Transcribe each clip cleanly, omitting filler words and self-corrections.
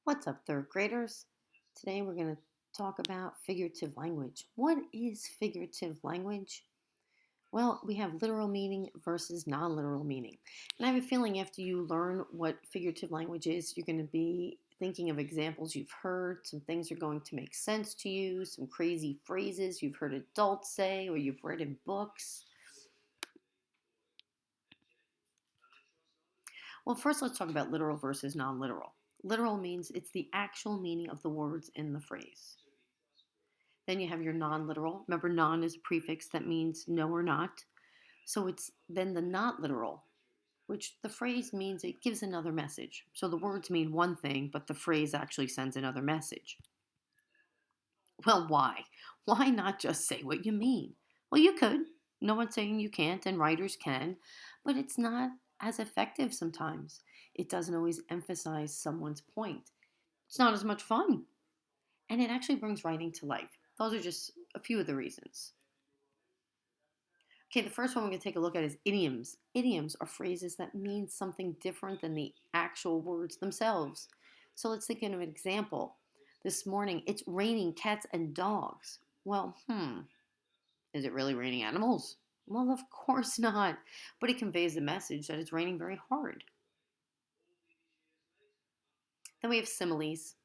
What's up, third graders? Today we're going to talk about figurative language. What is figurative language? Well, we have literal meaning versus non literal meaning. And I have a feeling after you learn what figurative language is, you're going to be thinking of examples you've heard. Some things are going to make sense to you, some crazy phrases you've heard adults say or you've read in books. Well, first let's talk about literal versus non literal. Literal means it's the actual meaning of the words in the phrase. Then you have your non literal. Remember, non is a prefix that means no or not. So it's then the not literal, which the phrase means it gives another message. So the words mean one thing, but the phrase actually sends another message. Well, why? Why not just say what you mean? Well, you could. No one's saying you can't, and writers can, but it's not as effective sometimes. It doesn't always emphasize someone's point. It's not as much fun, and it actually brings writing to life. Those are just a few of the reasons. Okay, the first one we're going to take a look at is idioms. Idioms are phrases that mean something different than the actual words themselves. So let's think of an example. This morning, it's raining cats and dogs. Well, is it really raining animals? Well, of course not. But it conveys the message that it's raining very hard. Then we have similes.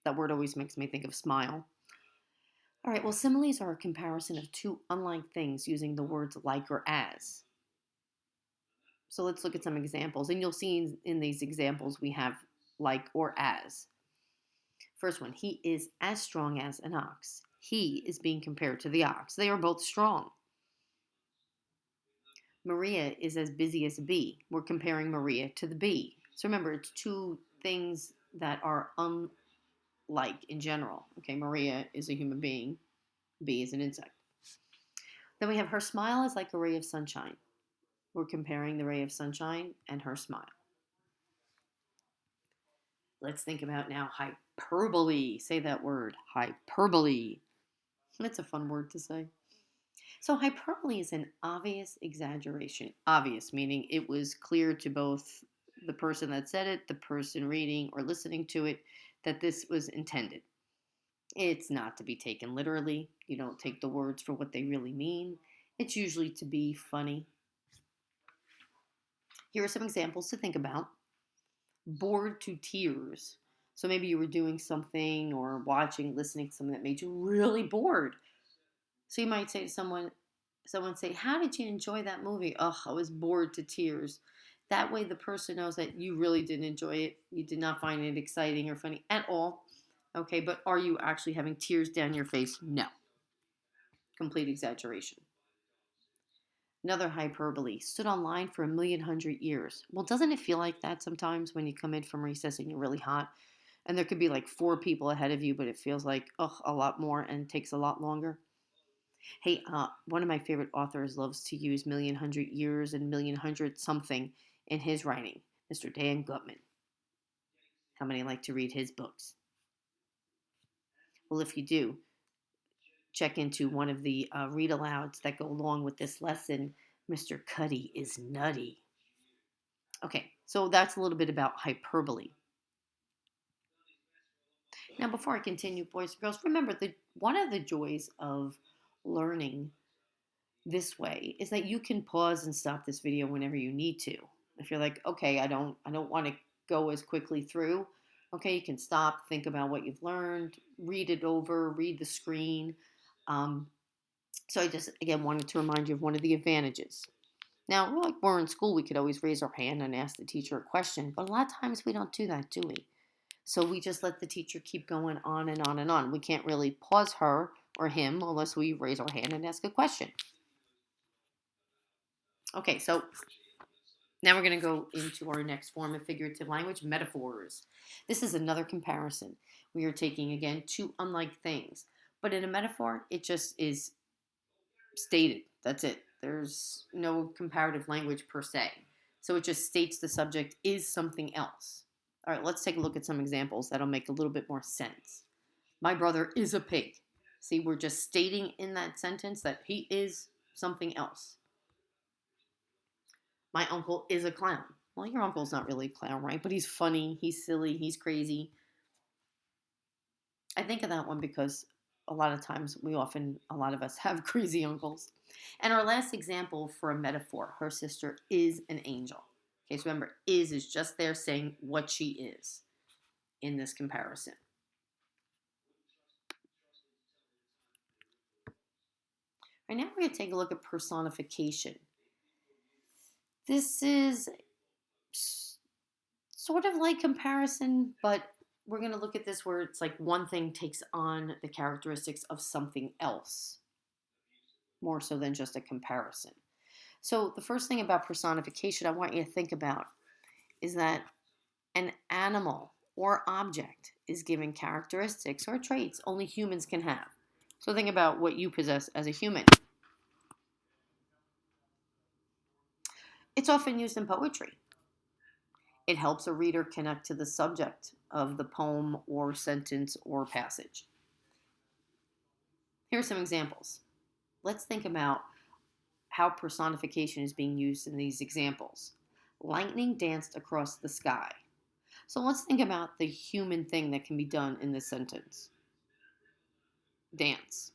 That word always makes me think of smile. All right, well, similes are a comparison of two unlike things using the words like or as. So let's look at some examples. And you'll see in these examples we have like or as. First one, he is as strong as an ox. He is being compared to the ox. They are both strong. Maria is as busy as a bee. We're comparing Maria to the bee. So remember, it's two things that are unlike in general. Okay, Maria is a human being. Bee is an insect. Then we have her smile is like a ray of sunshine. We're comparing the ray of sunshine and her smile. Let's think about now hyperbole. Say that word, hyperbole. That's a fun word to say. So, hyperbole is an obvious exaggeration. Obvious, meaning it was clear to both the person that said it, the person reading or listening to it, that this was intended. It's not to be taken literally. You don't take the words for what they really mean. It's usually to be funny. Here are some examples to think about. Bored to tears. So maybe you were doing something or watching, listening to something that made you really bored. So you might say to someone say, "How did you enjoy that movie?" "Oh, I was bored to tears." That way the person knows that you really didn't enjoy it. You did not find it exciting or funny at all. Okay, but are you actually having tears down your face? No. Complete exaggeration. Another hyperbole. Stood on line for 1,100,000 years. Well, doesn't it feel like that sometimes when you come in from recess and you're really hot? And there could be like four people ahead of you, but it feels like, a lot more and takes a lot longer. Hey, one of my favorite authors loves to use 1,100,000 years and 1,100,000 something in his writing, Mr. Dan Gutman. How many like to read his books? Well, if you do, check into one of the read alouds that go along with this lesson. Mr. Cuddy is nutty. Okay, so that's a little bit about hyperbole. Now, before I continue, boys and girls, remember that one of the joys of learning this way is that you can pause and stop this video whenever you need to. If you're like, okay, I don't want to go as quickly through, okay, you can stop, think about what you've learned, read it over, read the screen. So I just again wanted to remind you of one of the advantages. Now, like we're in school, we could always raise our hand and ask the teacher a question, but a lot of times we don't do that, do we? So we just let the teacher keep going on and on and on. We can't really pause her or him unless we raise our hand and ask a question. Okay, so now we're going to go into our next form of figurative language, metaphors. This is another comparison. We are taking, again, two unlike things. But in a metaphor, it just is stated. That's it. There's no comparative language per se. So it just states the subject is something else. All right, let's take a look at some examples that'll make a little bit more sense. My brother is a pig. See, we're just stating in that sentence that he is something else. My uncle is a clown. Well, your uncle's not really a clown, right? But he's funny, he's silly, he's crazy. I think of that one because a lot of times a lot of us have crazy uncles. And our last example for a metaphor, her sister is an angel. Okay, so remember, is just there saying what she is in this comparison. Right now, we're going to take a look at personification. This is sort of like comparison, but we're going to look at this where it's like one thing takes on the characteristics of something else, more so than just a comparison. So, the first thing about personification I want you to think about is that an animal or object is given characteristics or traits only humans can have. So, think about what you possess as a human. It's often used in poetry. It helps a reader connect to the subject of the poem or sentence or passage. Here are some examples. Let's think about how personification is being used in these examples. Lightning danced across the sky. So let's think about the human thing that can be done in this sentence. Dance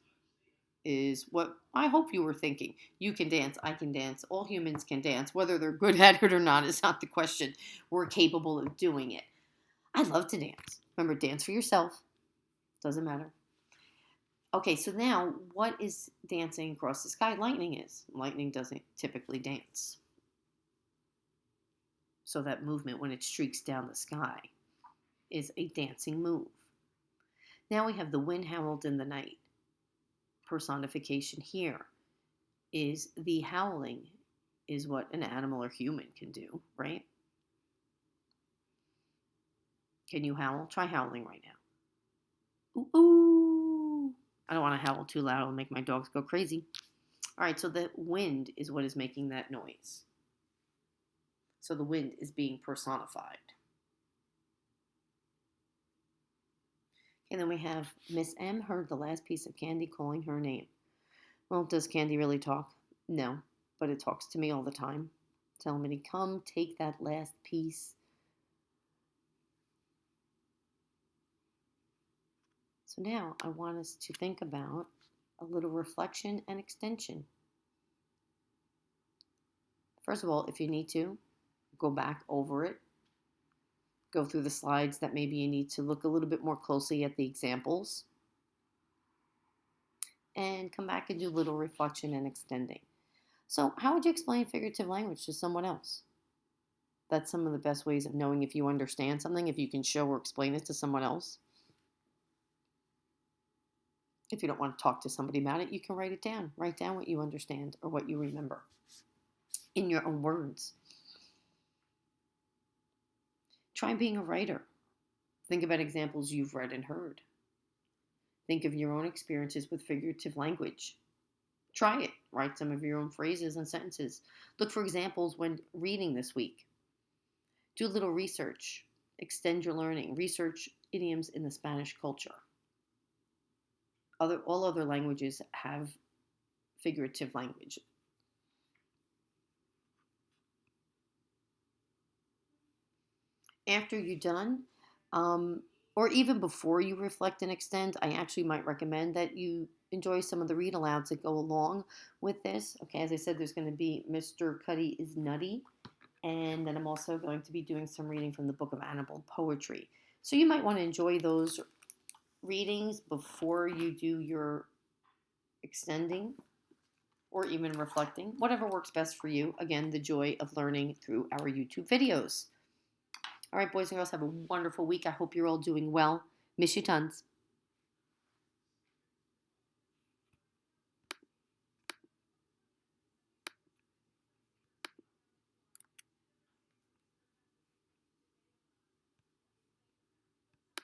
is what I hope you were thinking. You can dance, I can dance, all humans can dance. Whether they're good at it or not is not the question. We're capable of doing it. I love to dance. Remember, dance for yourself. Doesn't matter. Okay, so now what is dancing across the sky? Lightning is. Lightning doesn't typically dance. So that movement, when it streaks down the sky, is a dancing move. Now we have the wind howled in the night. Personification here is the howling is what an animal or human can do, right? Can you howl? Try howling right now. Ooh, ooh. I don't want to howl too loud. It'll make my dogs go crazy. All right, so the wind is what is making that noise. So the wind is being personified. And then we have Miss M heard the last piece of candy calling her name. Well, does candy really talk? No, but it talks to me all the time, telling me to come take that last piece. So now I want us to think about a little reflection and extension. First of all, if you need to, go back over it. Go through the slides that maybe you need to look a little bit more closely at the examples. And come back and do a little reflection and extending. So how would you explain figurative language to someone else? That's some of the best ways of knowing if you understand something, if you can show or explain it to someone else. If you don't want to talk to somebody about it, you can write it down. Write down what you understand or what you remember in your own words. Try being a writer. Think about examples you've read and heard. Think of your own experiences with figurative language. Try it. Write some of your own phrases and sentences. Look for examples when reading this week. Do a little research. Extend your learning. Research idioms in the Spanish culture. All other languages have figurative language. After you're done, or even before you reflect and extend, I actually might recommend that you enjoy some of the read alouds that go along with this. Okay, as I said, there's going to be Mr. Cuddy is Nutty, and then I'm also going to be doing some reading from the Book of Animal Poetry. So you might want to enjoy those readings before you do your extending or even reflecting, whatever works best for you. Again, the joy of learning through our YouTube videos. All right, boys and girls, have a wonderful week. I hope you're all doing well. Miss you tons.